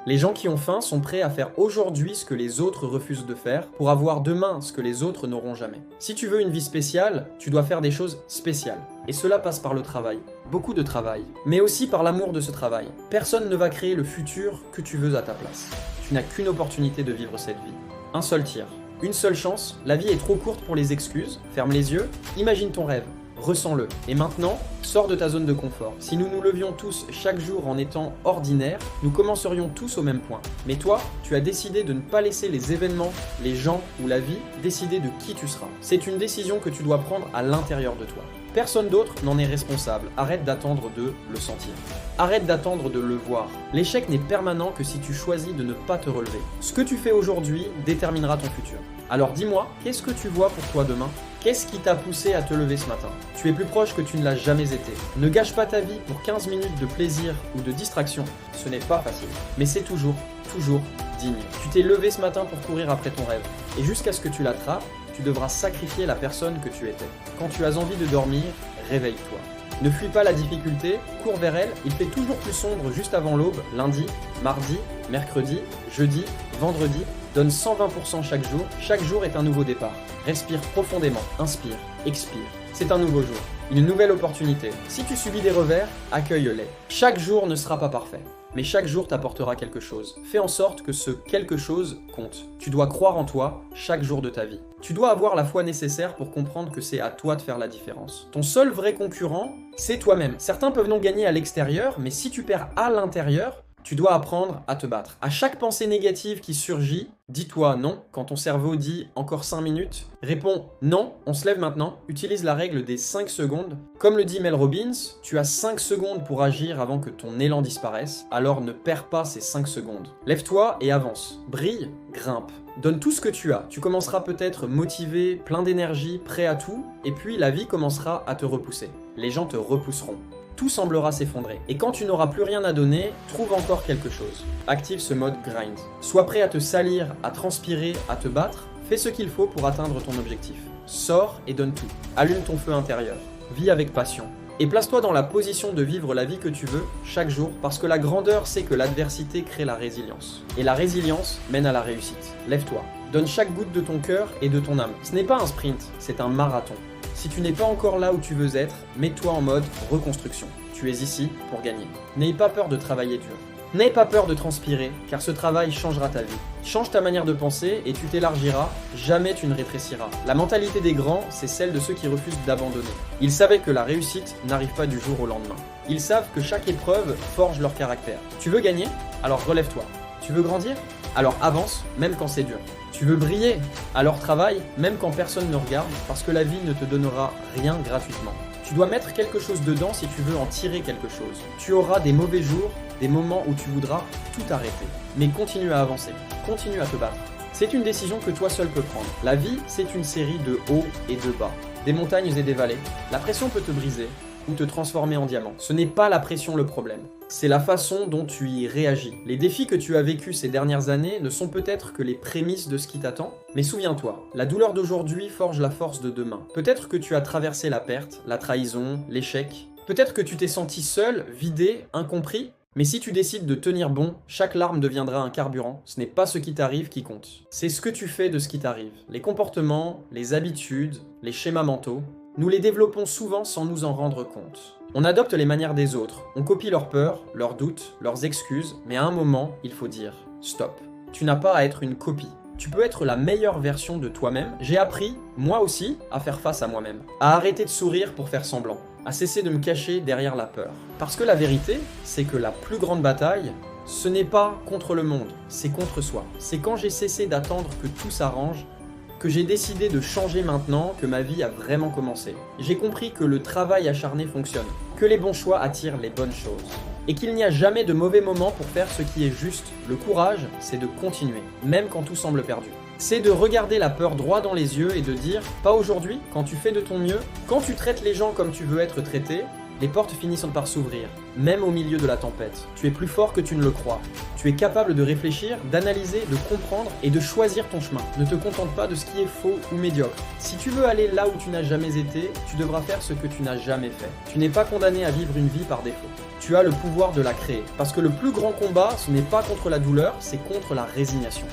Les gens qui ont faim sont prêts à faire aujourd'hui ce que les autres refusent de faire pour avoir demain ce que les autres n'auront jamais. Si tu veux une vie spéciale, tu dois faire des choses spéciales. Et cela passe par le travail. Beaucoup de travail. Mais aussi par l'amour de ce travail. Personne ne va créer le futur que tu veux à ta place. Tu n'as qu'une opportunité de vivre cette vie. Un seul tir. Une seule chance. La vie est trop courte pour les excuses. Ferme les yeux. Imagine ton rêve. Ressens-le. Et maintenant, sors de ta zone de confort. Si nous nous levions tous chaque jour en étant ordinaires, nous commencerions tous au même point. Mais toi, tu as décidé de ne pas laisser les événements, les gens ou la vie décider de qui tu seras. C'est une décision que tu dois prendre à l'intérieur de toi. Personne d'autre n'en est responsable. Arrête d'attendre de le sentir. Arrête d'attendre de le voir. L'échec n'est permanent que si tu choisis de ne pas te relever. Ce que tu fais aujourd'hui déterminera ton futur. Alors dis-moi, qu'est-ce que tu vois pour toi demain ? Qu'est-ce qui t'a poussé à te lever ce matin ? Tu es plus proche que tu ne l'as jamais été. Ne gâche pas ta vie pour 15 minutes de plaisir ou de distraction. Ce n'est pas facile. Mais c'est toujours digne. Tu t'es levé ce matin pour courir après ton rêve. Et jusqu'à ce que tu l'attrapes, tu devras sacrifier la personne que tu étais. Quand tu as envie de dormir, réveille-toi. Ne fuis pas la difficulté, cours vers elle, il fait toujours plus sombre juste avant l'aube, lundi, mardi, mercredi, jeudi, vendredi. Donne 120% chaque jour est un nouveau départ. Respire profondément, inspire, expire. C'est un nouveau jour, une nouvelle opportunité. Si tu subis des revers, accueille-les. Chaque jour ne sera pas parfait, mais chaque jour t'apportera quelque chose. Fais en sorte que ce quelque chose compte. Tu dois croire en toi chaque jour de ta vie. Tu dois avoir la foi nécessaire pour comprendre que c'est à toi de faire la différence. Ton seul vrai concurrent, c'est toi-même. Certains peuvent non gagner à l'extérieur, mais si tu perds à l'intérieur, tu dois apprendre à te battre. À chaque pensée négative qui surgit, dis-toi non. Quand ton cerveau dit encore 5 minutes, réponds non, on se lève maintenant. Utilise la règle des 5 secondes. Comme le dit Mel Robbins, tu as 5 secondes pour agir avant que ton élan disparaisse, alors ne perds pas ces 5 secondes. Lève-toi et avance. Brille, grimpe. Donne tout ce que tu as. Tu commenceras peut-être motivé, plein d'énergie, prêt à tout, et puis la vie commencera à te repousser. Les gens te repousseront. Tout semblera s'effondrer. Et quand tu n'auras plus rien à donner, trouve encore quelque chose. Active ce mode grind. Sois prêt à te salir, à transpirer, à te battre. Fais ce qu'il faut pour atteindre ton objectif. Sors et donne tout. Allume ton feu intérieur. Vis avec passion. Et place-toi dans la position de vivre la vie que tu veux chaque jour, parce que la grandeur, c'est que l'adversité crée la résilience. Et la résilience mène à la réussite. Lève-toi. Donne chaque goutte de ton cœur et de ton âme. Ce n'est pas un sprint, c'est un marathon. Si tu n'es pas encore là où tu veux être, mets-toi en mode reconstruction. Tu es ici pour gagner. N'aie pas peur de travailler dur. N'aie pas peur de transpirer, car ce travail changera ta vie. Change ta manière de penser et tu t'élargiras, jamais tu ne rétréciras. La mentalité des grands, c'est celle de ceux qui refusent d'abandonner. Ils savaient que la réussite n'arrive pas du jour au lendemain. Ils savent que chaque épreuve forge leur caractère. Tu veux gagner ? Alors relève-toi. Tu veux grandir ? Alors avance, même quand c'est dur. Tu veux briller ? Alors travaille, même quand personne ne regarde, parce que la vie ne te donnera rien gratuitement. Tu dois mettre quelque chose dedans si tu veux en tirer quelque chose. Tu auras des mauvais jours, des moments où tu voudras tout arrêter. Mais continue à avancer, continue à te battre. C'est une décision que toi seul peux prendre. La vie, c'est une série de hauts et de bas, des montagnes et des vallées. La pression peut te briser ou te transformer en diamant. Ce n'est pas la pression le problème. C'est la façon dont tu y réagis. Les défis que tu as vécus ces dernières années ne sont peut-être que les prémices de ce qui t'attend, mais souviens-toi, la douleur d'aujourd'hui forge la force de demain. Peut-être que tu as traversé la perte, la trahison, l'échec. Peut-être que tu t'es senti seul, vidé, incompris. Mais si tu décides de tenir bon, chaque larme deviendra un carburant. Ce n'est pas ce qui t'arrive qui compte. C'est ce que tu fais de ce qui t'arrive. Les comportements, les habitudes, les schémas mentaux, nous les développons souvent sans nous en rendre compte. On adopte les manières des autres, on copie leurs peurs, leurs doutes, leurs excuses, mais à un moment, il faut dire « stop ». Tu n'as pas à être une copie. Tu peux être la meilleure version de toi-même. J'ai appris, moi aussi, à faire face à moi-même. À arrêter de sourire pour faire semblant. À cesser de me cacher derrière la peur. Parce que la vérité, c'est que la plus grande bataille, ce n'est pas contre le monde, c'est contre soi. C'est quand j'ai cessé d'attendre que tout s'arrange, que j'ai décidé de changer maintenant, que ma vie a vraiment commencé. J'ai compris que le travail acharné fonctionne, que les bons choix attirent les bonnes choses, et qu'il n'y a jamais de mauvais moment pour faire ce qui est juste. Le courage, c'est de continuer, même quand tout semble perdu. C'est de regarder la peur droit dans les yeux et de dire « pas aujourd'hui », quand tu fais de ton mieux, quand tu traites les gens comme tu veux être traité, Les portes finissent par s'ouvrir, même au milieu de la tempête. Tu es plus fort que tu ne le crois. Tu es capable de réfléchir, d'analyser, de comprendre et de choisir ton chemin. Ne te contente pas de ce qui est faux ou médiocre. Si tu veux aller là où tu n'as jamais été, tu devras faire ce que tu n'as jamais fait. Tu n'es pas condamné à vivre une vie par défaut. Tu as le pouvoir de la créer. Parce que le plus grand combat, ce n'est pas contre la douleur, c'est contre la résignation.